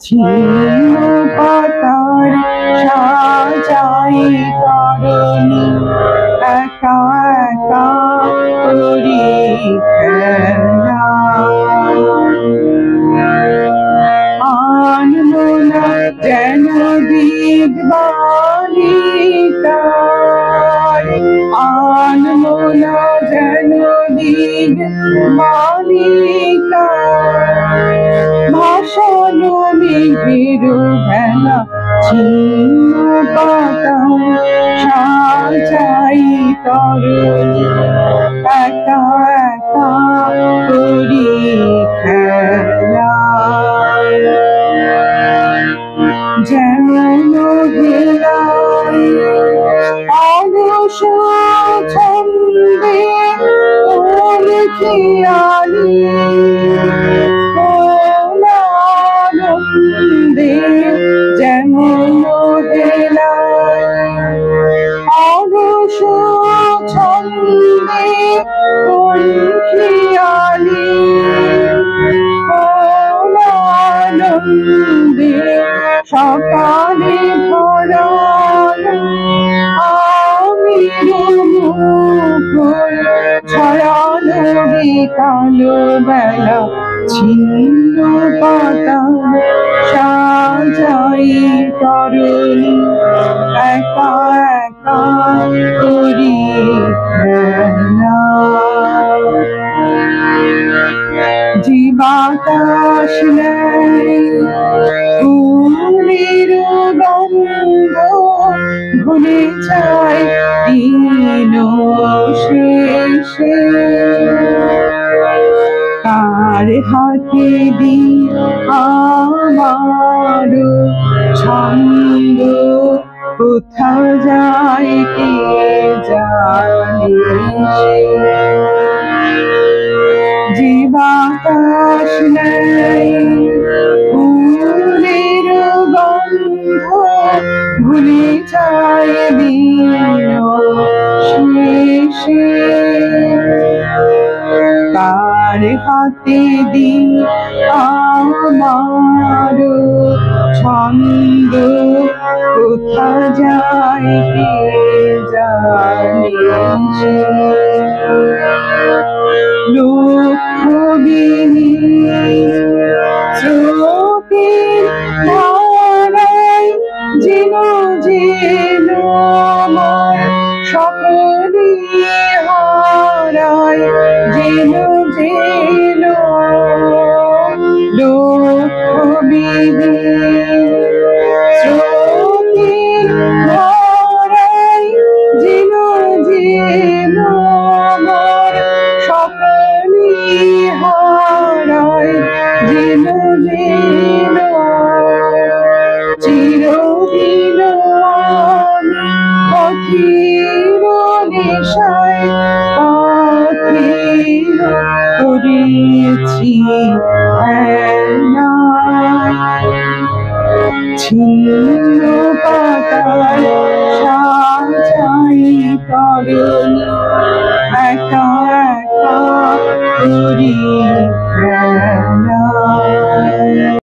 ছিন্ন পাতার সাজাই করণী একা একা করি খেলা আনবো না যেন দিগবালিকার আনবো না যেন দিগবালিকার ভাসানো মেঘের ভেলা ছিন্ন পাতা সাজাই তরণী একা একা করি খেলা যেমন হেলাই অলস ছন্দে ওর খেয়ালি আনন্দে যেমন হেলাই অলস ছন্দে ওর খেয়ালি আনন্দে সকালে ভরানো আমি মুকুল ছড়ানো বিকালো বেলা ছিন্ন পাতা সাজাই তরণী একা একা করি খেলা যে বাতাস নেয় ফুলের গন্ধ ভুলে যায় দিন শেষে তার হাতে দি আমার ছন্দ কোথা যায় কে জানে যে বাতাস নেয় ফুলের গন্ধ ভুলে যায় দিন শেষে তার হাতে দি আমার ছন্দ কোথা যায় কে জানে লক্ষ্যবিহী স্রোতের ধারায় যেন যেন আমার সকলে হারায় যেন যেন লক্ষ্যবিহীন